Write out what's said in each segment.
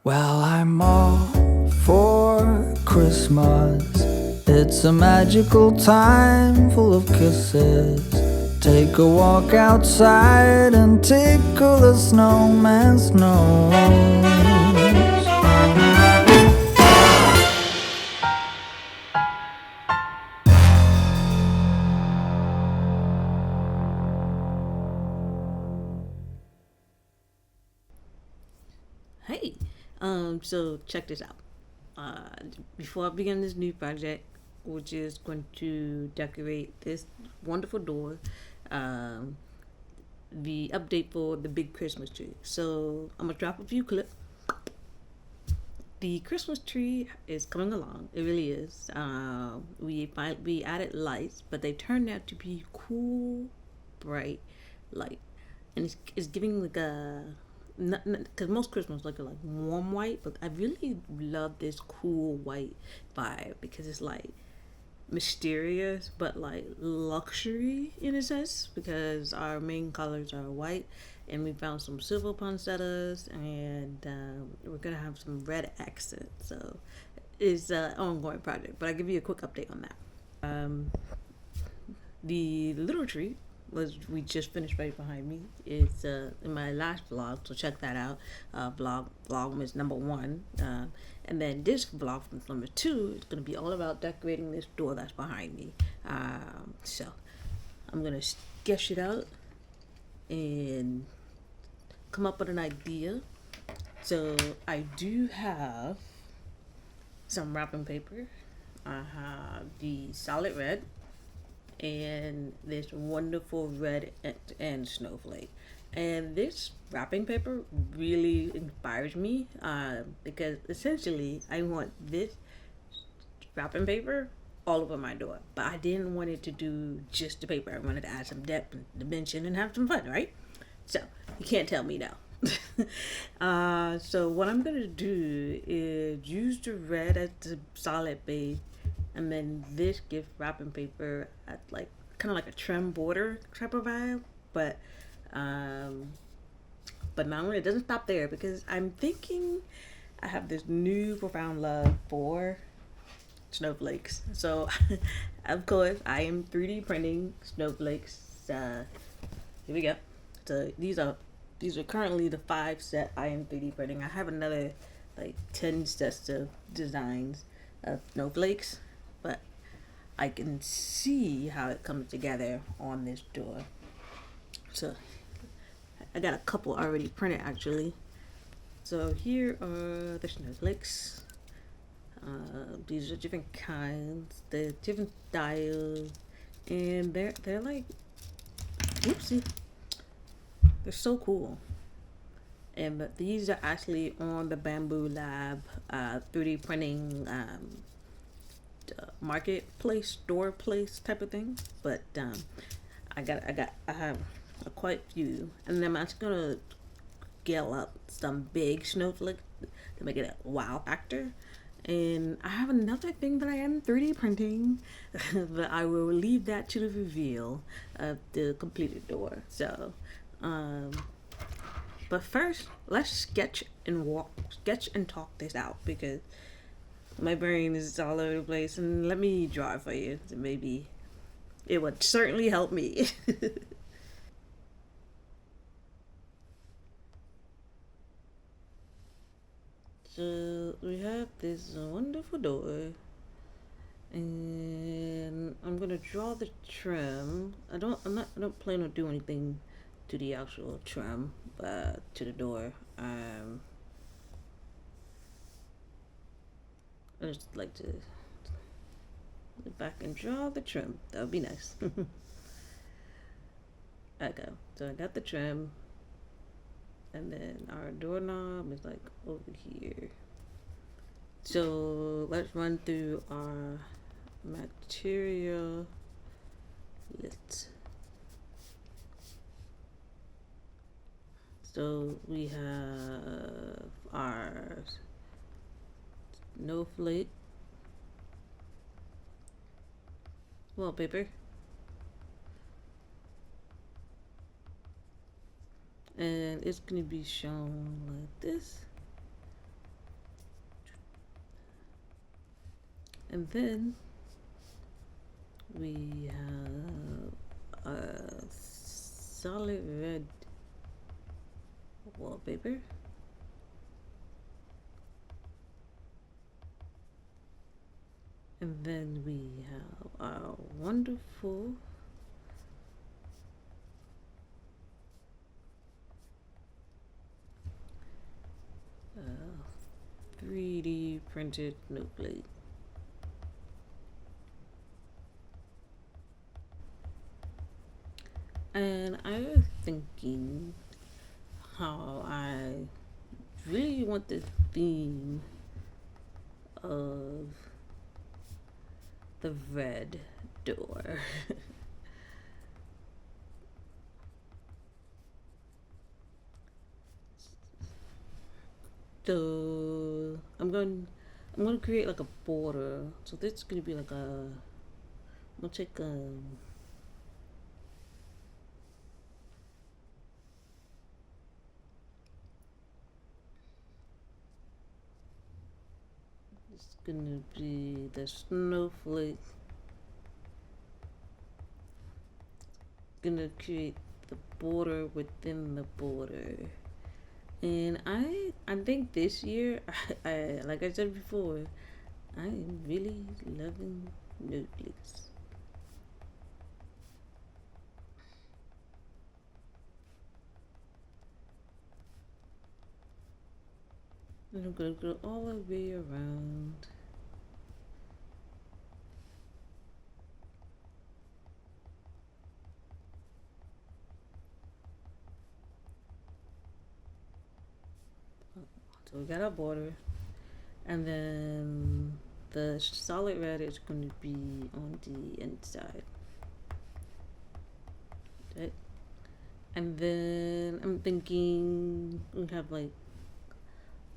Well, I'm all for Christmas. It's a magical time full of kisses. Take a walk outside and tickle the snowman's nose. Hey, so check this out. Before I begin this new project, which is going to decorate this wonderful door, um, the update for the big Christmas tree. So I'm gonna drop a few clips. The Christmas tree is coming along. It really is. We added lights, but they turned out to be cool, bright light, and it's giving like a because most Christmas lights are like warm white, but I really love this cool white vibe because it's like mysterious but like luxury in a sense because our main colors are white and we found some silver poinsettias and we're gonna have some red accents, so it's an ongoing project, but I'll give you a quick update on that. The little tree was we just finished right behind me. It's in my last vlog, so check that out. Vlogmas #1, and then this vlog from #2 is gonna be all about decorating this door that's behind me. So I'm gonna sketch it out and come up with an idea. So I do have some wrapping paper. I have the solid red and this wonderful red and snowflake. And this wrapping paper really inspires me because essentially I want this wrapping paper all over my door. But I didn't want it to do just the paper. I wanted to add some depth and dimension and have some fun, right? So you can't tell me no. So what I'm gonna do is use the red as the solid base, and then this gives wrapping paper at like kind of like a trim border type of vibe, but not only it doesn't stop there because I'm thinking I have this new profound love for snowflakes. So of course I am 3D printing snowflakes. Here we go. So these are currently the 5 set I am 3D printing. I have another like 10 sets of designs of snowflakes, but I can see how it comes together on this door. So I got a couple already printed actually. So here are the snowflakes. These are different kinds, the different styles, and they're like, whoopsie, they're so cool. And but these are actually on the Bamboo Lab 3D printing marketplace, store place type of thing. But I have quite a few, and then I'm actually gonna scale up some big snowflakes to make it a wow factor. And I have another thing that I am 3D printing, but I will leave that to the reveal of the completed door. So, but first, let's sketch and talk this out because my brain is all over the place. And let me draw it for you. So maybe it would certainly help me. So we have this wonderful door, and I'm gonna draw the trim. I don't plan on doing anything to the actual trim, to the door. I just like to look back and draw the trim. That would be nice. Okay, so I got the trim. And then our doorknob is like over here. So let's run through our material list. So we have our snowflake wallpaper. And it's going to be shown like this. And then we have a solid red wallpaper. And then we have our wonderful uh, 3D printed snowflake. And I was thinking how I really want the theme of the red door. So I'm gonna create like a border. So this is gonna be like a, we'll take it's gonna be the snowflake. Gonna create the border within the border. And I think this year, I like I said before, I am really loving snowflakes. And I'm gonna go all the way around. So we got our border, and then the solid red is going to be on the inside. Okay. And then I'm thinking we have like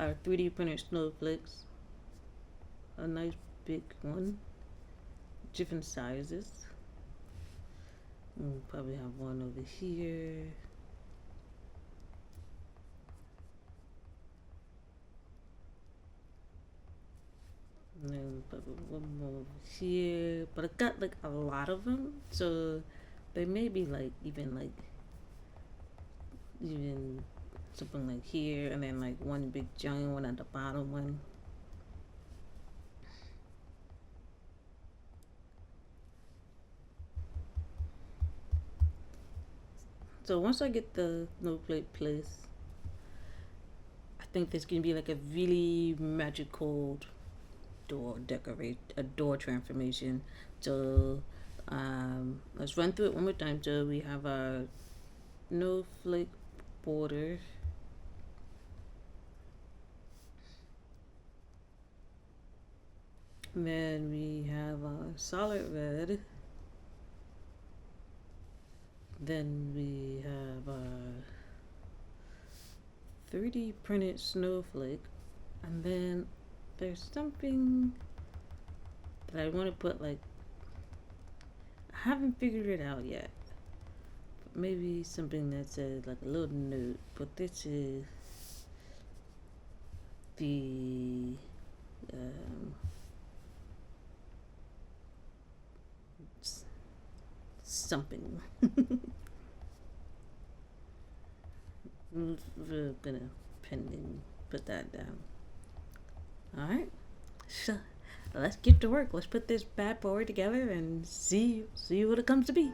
our 3D printed snowflakes, a nice big one, different sizes. We'll probably have one over here. And then probably one more over here. But I got like a lot of them, so they may be like even something like here, and then like one big giant one at the bottom one. So once I get the snowflake place, I think there's gonna be like a really magical door a door transformation. So let's run through it one more time. So we have our snowflake border. And then we have our solid red. Then we have our 3D printed snowflake. And then there's something that I want to put, like, I haven't figured it out yet. Maybe something that says like a little note, but this is the something. We're gonna pen and put that down. Alright, so let's get to work. Let's put this bad boy together and see what it comes to be.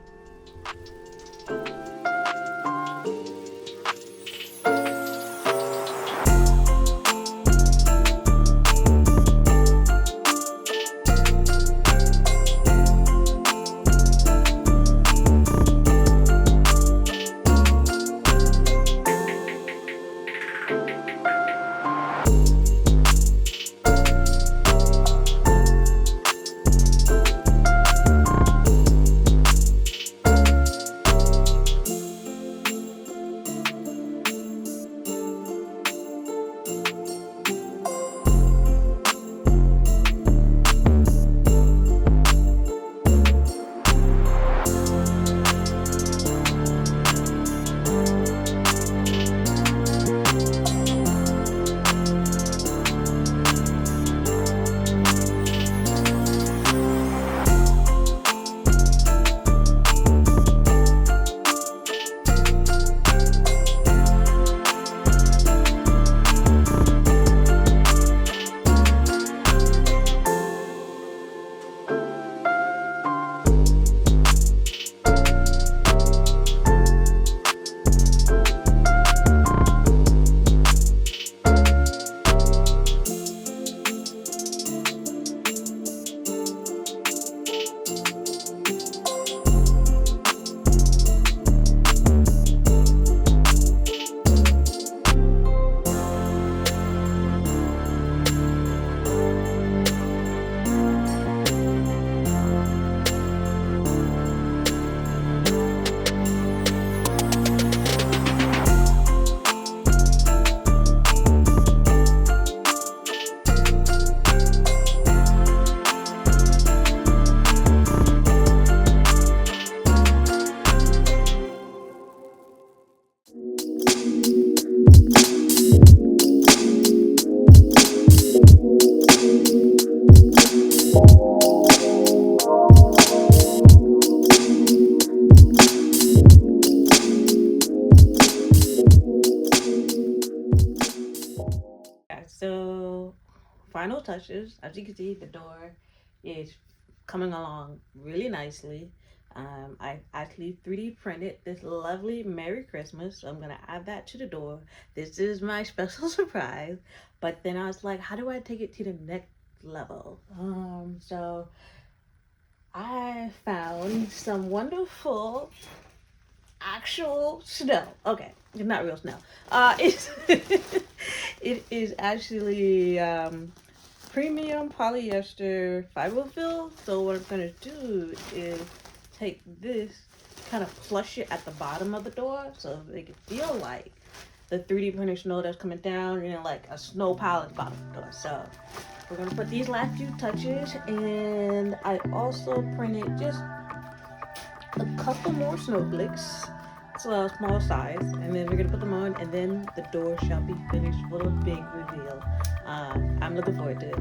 So, final touches. As you can see, the door is coming along really nicely. I actually 3D printed this lovely Merry Christmas, so I'm gonna add that to the door. This is my special surprise. But then I was like, how do I take it to the next level? So I found some wonderful actual snow. Okay, it's not real snow. It's it is actually premium polyester fiber fill. So what I'm gonna do is take this, kind of plush it at the bottom of the door, so they can feel like the 3D printed snow that's coming down, like a snow pile at the bottom of the door. So we're gonna put these last few touches, and I also printed just a couple more snowflakes, so a small size, and then we're gonna put them on, and then the door shall be finished for the big reveal. I'm looking forward to it.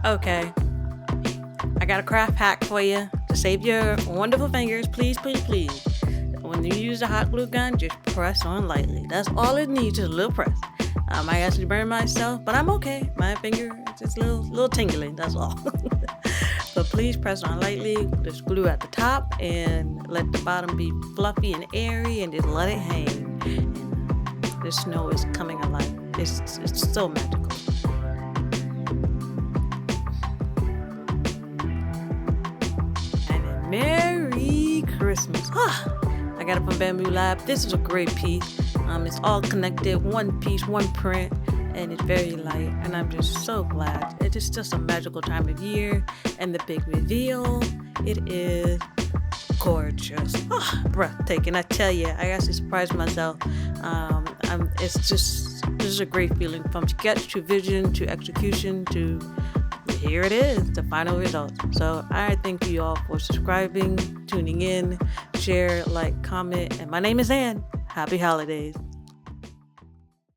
Okay, I got a craft hack for you to save your wonderful fingers. Please, please, please. When you use the hot glue gun, just press on lightly. That's all it needs, is a little press. I actually burned myself, but I'm okay. My finger is just a little tingling, that's all. So please press on lightly, just glue at the top, and let the bottom be fluffy and airy, and just let it hang. And the snow is coming alive. It's so magical. And then Merry Christmas. I got it from Bamboo Lab. This is a great piece. It's all connected, one piece, one print, and it's very light, and I'm just so glad. It is just a magical time of year, and the big reveal, it is gorgeous. Breathtaking, I tell you. I actually surprised myself. It's just a great feeling, from sketch to vision to execution to here it is, the final result. So I thank you all for subscribing, tuning in, share, like, comment, and my name is Ann. Happy holidays.